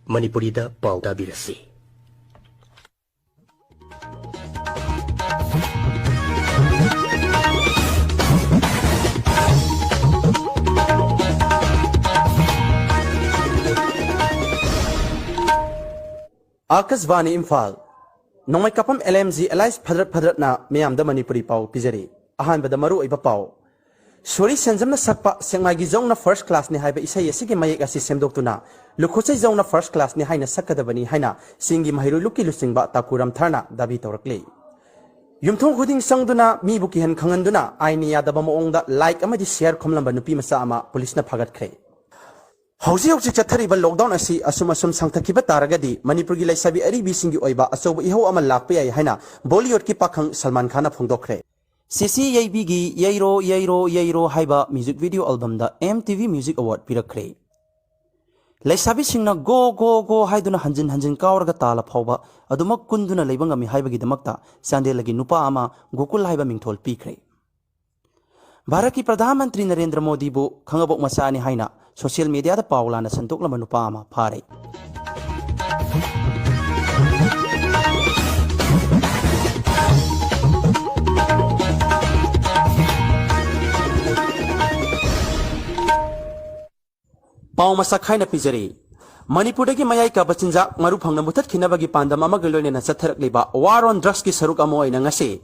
Manipurida pau tabirasi. Akasvani Imphal Nongmeikapm LMG Allies Phadrat na miyamda Manipuri pau pijari ahanbada maru iba pau Sori senjamna sakpa sengmagi zongna first class ni haiba isai asigi mayek asi semdoktuna lukhosai zongna first class ni haina sakadabani haina singi mahiru luki lusingba takuram tharna dabi tawrakle yumthong khuding sangduna mi buki han khanganduna aini yadaba moongda like amadi share khomlamba nupi masa ama police na phagat khre Hausi hausi chathariba lockdown asi asum sangthakiba taragadi Manipur gi laisabi aribi singi oiba asoba iho ama lakpa yai haina Bollywood ki pakhang Salman Khan na phongdokre Sisi Yeibi gi Yairo haiba music video album da MTV Music Award pirakre Laisabi singna go haiduna hanjin kawraga tala phawba aduma kunduna leibanga mi haiba gi damakta sandelagi nupa ama Gokul haiba mingthol pikre Bharat ki Pradhan Mantri Narendra Modi bu khangabok masani haina social media da paulana santukla manupa ama phare Pau masak khaina pijari Manipur dagi mayai ka bachinja maru phangna mutat khinabagi pandam ama galoine na chatharak leba war on drugs ki saruk amo ina ngase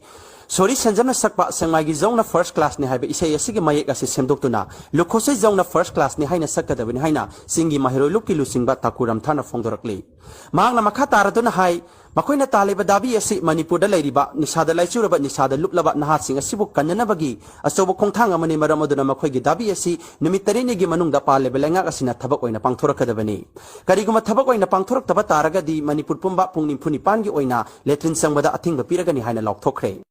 Sori senjamna sakpa sengmagi zongna first class ni haiba isai asigi mayek asi semdoktuna lukhosai zongna first class ni haina sakadabani haina singi mahiro lukki lusingba takuram thana phongdorakle mangna makha taraduna hai makoina taleba dabi asi Manipur da leiriba nisada laichuraba nisada luplaba nahat sing asibu kannanabagi asobo khongthang amani maram aduna makhoi dabi asi numit tarini gi manungda paleba lenga asina thabak oina pangthorakadabani kariguma thabak oina pangthoraktaba taragadi Manipur pumba pungnim phuni pangi oina letrin sangbada athingba piragani haina lokthokre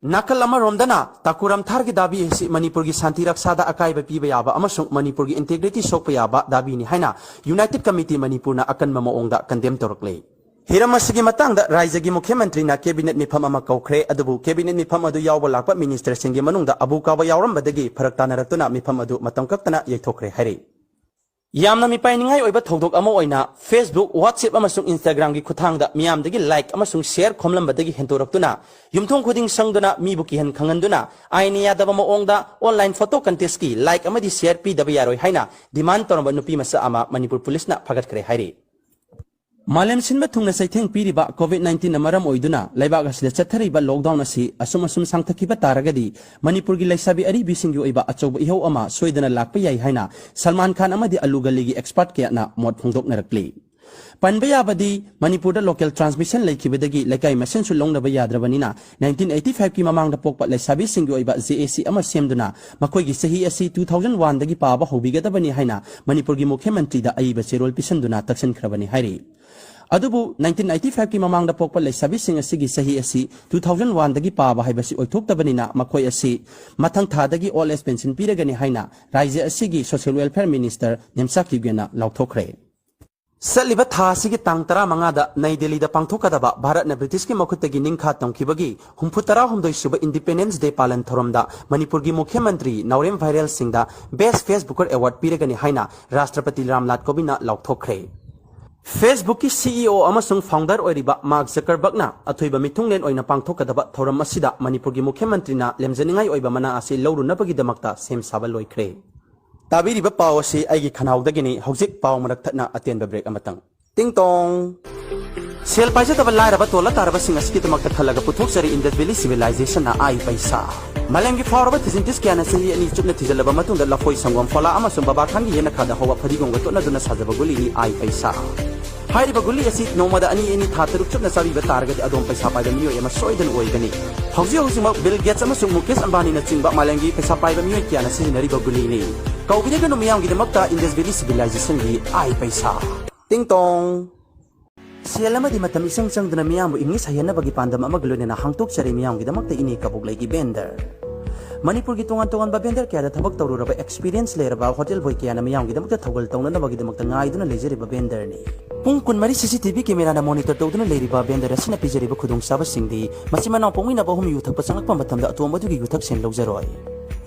Nakal ama romdana takuram thargi dabi hesi Manipur gi santi raksada akaiba piba yaba amasung Manipur gi integrity sokpa yaba dabi ni haina United Committee Manipur na akan mamoongda condemn torokle Hiramasigi matangda Raijagi Mukhyamantri na cabinet mifam ama kaukre adubu cabinet mifam adu yawba lakpa minister singi manungda abu kawa yawrambadagi pharak tanaratuna mifam adu matam kaktana yekthokre hari Yamna mipainingai oiba thodok ama oina Facebook WhatsApp amasung Instagram gi khuthangda miyamdagi like amasung share khomlambadagi hentoraktuna yumthong khuding sangduna mibuki han khanganduna aini yadaba moongda online photo contest ki like amadi share pi daba yaroi haina demand toramba nupi masa ama Manipur police na phagat kre hairi Malem sinba thungna saitheng piriba COVID-19 amaram oiduna laibak asida chathariba lockdown asi asum sangthakiba taragadi Manipur gi laisabi aribi singi oiba achoba iho ama soidana lakpa yai haina Salman Khan amadi alugaligi expert kya na mod phongdok narakli Panbaya badi Manipur da local transmission laikibadagi laikai masen su longnaba yadrabanina 1985 ki mamang da pokpa laisabi singi oiba JAC ama semduna makoi gi sahi asi 2001 dagi paba hobigadabani haina Manipur gi Mukhyamantri da aiba cherol pisanduna taksan khrabani hairi Adubu 1995 ki mamang da pokpa laisabi sing asigi sahi asi 2001 dagi paba haibasi oithoktabanina makoi asi mathang thadagi all age pension piragani haina raija asigi social welfare minister Yengsi kigena lauthokre Saliba thasigi tang tara mangada Nai Delhi da pangthokadaba Bharat na British ki makhutagi ningkha tongkhibagi humputara humdoi suba Independence Day palan thoromda Manipur gi Mukhyamantri Naurem Viral Singda Best Facebooker Award piragani haina Rashtrapati Ramnath Kovindna lauthokre Facebook ki CEO amasung founder oiriba Mark Zuckerberg na athoiba mithunglen oina pangthokadaba thoram asida Manipur gi Mukhyamantri na lemjaningai oiba mana ase lawrunabagi damakta sem saba loikre Tabiri ba paw si aigi khanaudagini hojik paw marak thatna atenba break amatang ting tong Sel paisa tabal lairaba tola taraba singas ki tamakta thalaga puthokchari Indus Valley civilization na ai paisa Malemgi fauraba thisintis kyana sahi ani chupna thijalaba matungda lafoi sangom fola amasung baba khangi yena khada hawa phadigonga tona duna sajaba guli ni ai paisa Hairi baguli asi nomada ani thataruk chupna sabi ba taragati adom paisa paida miyo ema soidan oigani hausi ma Bill Gates amasung Mukesh Ambani na chingba malemgi paisa paida miyo kyana sahinari baguli ni Kaubide ganu miyam gi damakta Indus Valley civilization gi ai paisa ting tong Sialama di matam isang duna miyam ingi sayana bagi pandam amaglo na hangtok chari miyam gi damakta ini kabuglay gi bender Manipur gi tungan ba bender kaya da thabak tawruraba experience leraba hotel boy kaya na miyam gi damakta thogal tawna na bagi damakta ngai duna lejeriba bender ni pung kun mari CCTV camera na monitor tawduna leriba bender asina pijeriba khudong saba singdi masima na pongina ba hum yuthak pasangak pa matamda atom adugi yuthak sen lawjaroi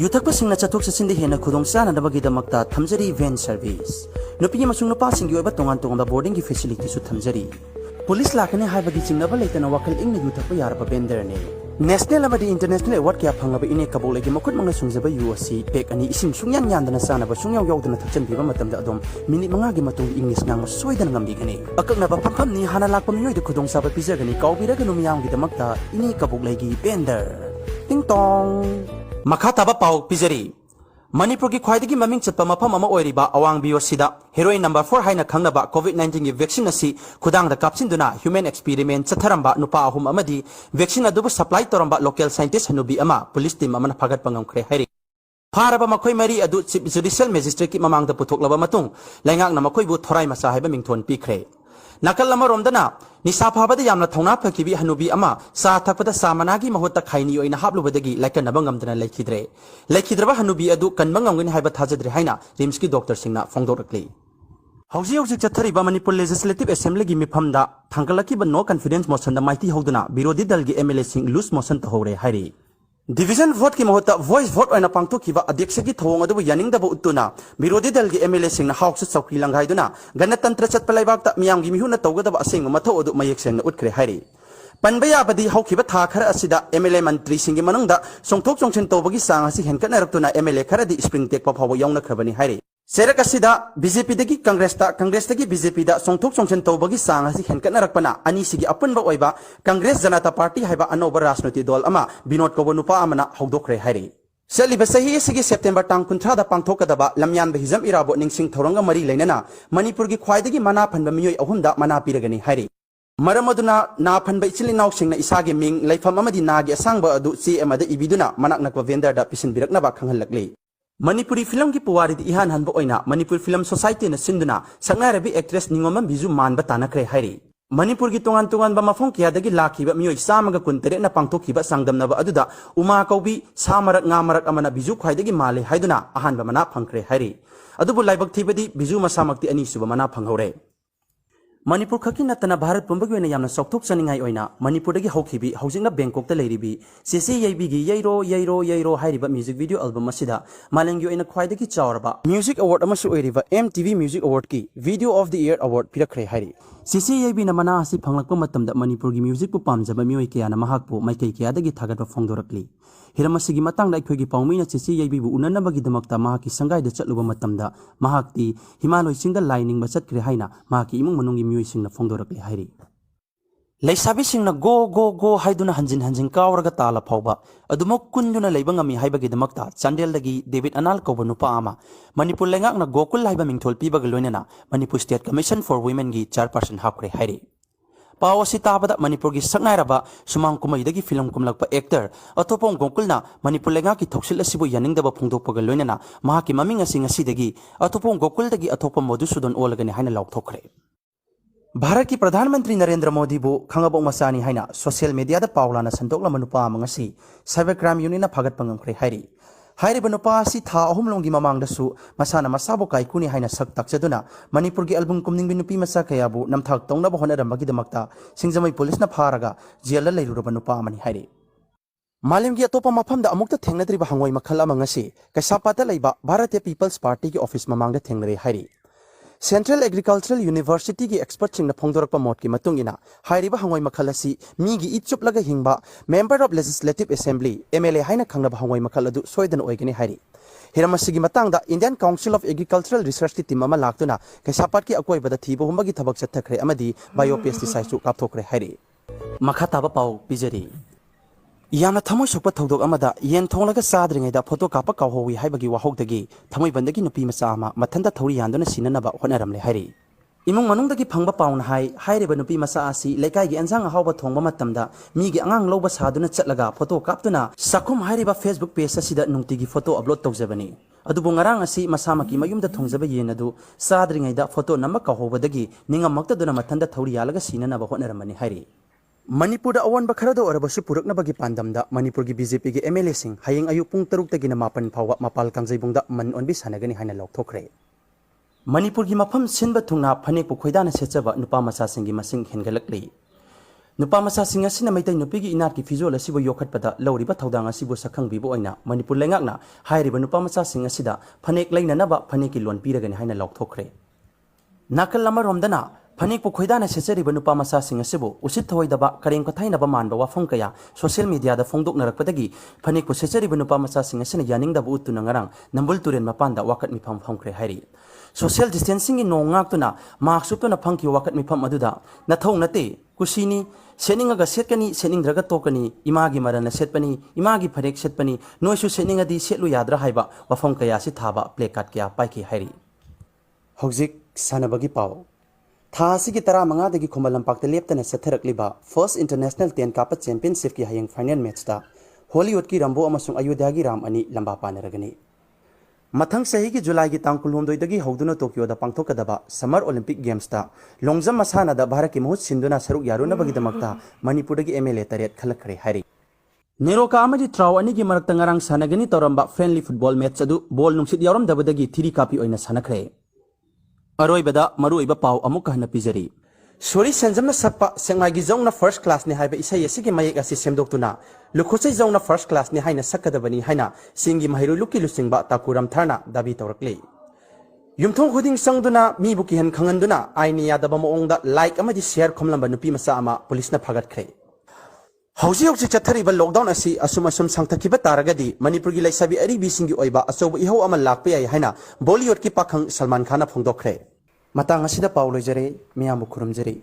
यूथकपसिंगना चथोक चसिंदे Hena खुदोंग चाननबगीदमक्ता थमजरी van service नुपी अमसुंग नुपासिंगी ओइबा तोंगान तोंगांबा boarding की facility सु थमजरी police लाकने हाइबगी चिंगनबा लेतना वखल इंगना यूथकपा यारबा बेंडरने national अमदी international award क्या फंगबा इने कबोलेगी मखुत मंगना सुंगजबा यूअसी pack अनि इसिंग सुंगयान यानदना सानबा सुंगयाव यावदना थचनबीबा मतमदा अदोम मिनिट मंगागी मतुंग इंग्लिश नांगबा सोइदना ngambigani akaknaba phampham ni hana lakpa miyoida khudong saba pijagani kaubiraga numiyamgi damakta ini kabuklegi bender ting tong Makataba Pau Pizari Manipur ki khwaidagi maming chatpa mafam ama oiriba Awangbiyo sida heroin number 4 haina khangnaba COVID-19 gi vaccine asi khudang da kapsinduna human experiment chatharamba nupa ahum amadi vaccine adubu supply toramba local scientist hanubi ama police team amana phagat pangam khre hairi Faraba makhoi mari adu chief judicial magistrate ki mamang da puthoklaba matung laingak na makhoi bu thorai masa haiba mingthon pikre nakal lama romdana nisa phabada yamna thongna phakibi hanubi ama sa thakpada samanagi mahota khaini oina hablubadagi laikan nabangamdana laikhidraba hanubi adu kanbangamgani haiba thajadre haina rims ki doctor singna phongdorakli hauji hauji chathariba manipur legislative assembly gi mifamda thangalaki ba no confidence motion da maiti hoduna birodi dal gi mla sing loose motion to hore hairi Division vote ki mahota voice vote oina pangthokiba adhyaksha ki thawong adu yaningdaba uttuna birodi dal gi MLA sing na house chawkri langhaiduna ganatantra chatpa laibakta miyam gi mihuna tawgadaba asing mathau adu mayek seng na utkre hairi panbaya badi haukiba tha khara asida MLA mantri sing gi manungda songthok chongchen tawbagi sang asi henkatna raktuna MLA khara di spring tek pa phawa yauna khrabani hairi Serak asida BJP dagi Congress dagi BJP da songthok chongchen tawbagi sang asi henkatna rakpana ani sigi apunba oiba Congress Janata Party haiba anoba rajnoti dol ama binod kobo nupa amana hogdokre hairi Seliba sahi sigi September tang kunthra da pangthokadaba lamyan bahizam irabo ningsing thoranga mari leinana Manipur gi khwaidagi mana phanba miyoi ahumda mana piragani hairi Maramaduna na phanba ichilinaw singna isagi ming laifam amadi nagi asangba adu si amada ibiduna manak nakwa vendor da pisin biraknaba khanghalakli Manipuri film ki puwari di ihan hanbo oina Manipur Film Society na sinduna sangnarabi actress Ningomam Biju man batana kre hairi Manipur ki tungan ba mafong kiya dagi laki ba miyoy samaga kuntere na pangtoki ba sangdam na ba aduda uma kaubi samarak ngamarak amana Biju khwai dagi male haiduna ahan ba mana phangkre hairi adubu laibak thibadi Biju masamakti ani suba mana phanghore Manipur khaki natana Bharat pumbagi oina yamna sokthok chaningai oina Manipur dagi hokhibi haujingna Bangkok ta leiribi CCAB gi yairo hairiba music video album asida malengi oina khwaidagi chawraba music award amasu oiriba MTV Music Award ki Video of the Year Award pirakre hairi CCAB na mana asi phanglakpa matamda Manipur gi music pu pamjaba mioi kya na mahakpu maikai kya dagi thagatba phongdorakli hiramasi gi matangda ikhogi paumina CCAB bu unanabagi damakta mahaki sangai da chatluba matamda mahakti Himalay singda lining ba chatkre haina mahaki imung manungi mioi singna phongdorakli hairi Leisabi singna go haiduna hanjin kawraga tala phawba adumok kunduna leibangami haibagi damakta Chandel dagi David Anal koba nupa ama Manipur lengak na Gokul haiba mingthol pibaga loinana Manipur State Commission for Women gi chairperson hapkre hairi Pawasi tabada Manipur gi saknairaba sumang kumai dagi film kumlakpa actor atopong Gokulna Manipur lengak ki thoksil asibu yaningdaba phongdokpaga loinana mahaki maming asing asidagi atopong Gokul dagi atopam Modusudon olagani haina laukthokre Bharat ki Pradhan Mantri Narendra Modi bu khangabok masani haina social media da paulana sandokla manupa mangasi cybercrime unit na phagat pangamkre hairi hairi banupa si tha ahum longi mamang da su masana masabo kai kuni haina sak takchaduna Manipur gi album kumning binupi masa kaya bu namthak tongna ba honara magi damakta singjamai police na pharaga jela leiru banupa mani hairi Malim gi atopa mafam da amukta thengnadri ba hangoi makhala mangasi kasapata leiba Bharatiya People's Party ki office mamang da thengnare hairi Central Agricultural University ki expert sing na phongdorakpa mot ki matungina hairiba hangoi makhalasi mi gi itchup laga hingba member of Legislative Assembly MLA haina khangnaba hangoi makhal adu soidan oigani hairi hiramasi gi matangda Indian Council of Agricultural Research ki team ama laktuna kaisapat ki akoi bada thibo humba gi thabak chathakre amadi biopesticide su kapthokre hairi makhataba pau pijari Yana thamoi sokpa thodok amada yen thonglaga sadringaida photo kapa kawhowi haibagi wahogdagi thamoi bandagi nupi macha ama mathanda thori yandona sinanaba honaramle hairi imung manungdagi phangba pauna hairiba nupi macha asi lekai gi anjang hawba thongba matamda migi angang loba saduna chatlaga photo kaptuna sakhum hairiba Facebook page asida nungtigi photo upload tawjabani adubu ngarang asi masamaki mayumda thongjaba yenadu sadringaida photo namma kawhobadagi ningamakta duna mathanda thori yalaga sinanaba honaramani hairi Manipur awan bakharado arabasu purakna bagi pandamda Manipur gi BJP gi MLA sing hayeng ayu pung 6 tagina mapan phawa mapal kangjaibungda man onbi sanagani haina lokthokre Manipur gi mafam sinba thungna phane pu khoidana sechaba nupa macha singi masing hengalakli नुपा मचासिंग असिना Meitei नुपीगी इनाटकी फिजोल असिबु योखटपदा लौरिबा थौदांग असिबु सखंगबिबु ओइना Manipur लेंगाकना हाइरिबा नुपा मचासिंग असिदा फनेक लैननबा फनेकी loan पीरगनि हाइना लौथोखरे नाकल अमरोमदना फनेक पुखोइदाना सेचरिबा नुपा मचासिंग असिबु उसित थोइदबा करेम कथाइनबा मानबा वाफम कया social media दा फोंदोकनरकपदगी फनेक पु सेचरिबा नुपा मचासिंग असिना यानिंगदबु उत्तुना ngarang नंबुल Tourane मपानदा वाकट मिफम फमखरे हाइरि social distancing इ नोंगाक्तुना mask सुप्तुना funky वाकट मिफम अदुदा नथौ नते कुसिनी सेनिंगगा सेटकनी सेनिंगद्रगा तोकनी Imangi मरना सेटपनी Imangi फरेक सेटपनी नोइसु सेनिंगदी सेटलु याद्रा हाइबा वफम कया सि थाबा प्ले कार्ड कया पाइकी हाइरि हौजिक सानबगी पाव था असिगी 15 दगी खुमल लंपाक्ता लेप्तना सथरकलिबा फर्स्ट इंटरनेशनल 10 कापा चैंपियनशिप की हयंग फाइनल मैच दा हॉलीवुड की रंबो अमसुंग अयोध्या की राम अनि लंबा पानरगनी मथंग सही की जुलाई की तांग कुलहुमदोइदगी हौदुना टोक्योदा पांगथोकदबा समर ओलंपिक गेम्स दा लोंगजम मसानादा भारत की मुहुत सिंधुना सरुक यारुनबगीदमक्ता मणिपुरदगी एमएलए तरेत खलखरे हारि नेरोका अमदि ट्राउ अनिगी मरक्ता ngarang sanagani toramba friendly football match अदु बॉल नुंगसित यारमदबदगी थिरी कापी ओइना सानखरे अरोइबदा मरुइबा पाव अमुक हना पिजरी सोरी संजमना सकपा सेंगागी जौना फर्स्ट क्लास ने हाइबा इसै यसिगी मयेक असि सेमदोक्तुना लुखुचै जौना फर्स्ट क्लास ने हाइना सकदबनी हाइना सिंगी महिरु लुकी लुसिंगबा ताकुरम थारना दाबी तौरकले युमथों खुदिंग संगदुना मीबु किहन खंगनदुना आइनि यादबा मोंगदा लाइक अमदि शेयर खोमलंबा नुपी मसा अमा पुलिसना फागतखरे हौजी हौजी चथरिबा लॉकडाउन असि असुम असुम सांगथकिबा तारगदी मणिपुरगी लैसाबी अरिबी सिंगी ओइबा अचौबा इहौ अमा लाकपा याय हाइना बॉलीवुड की पाखंग सलमान खान फोंदोखरे मतंग असिदा पाव लोइजरे मियामु खुरुमजरे।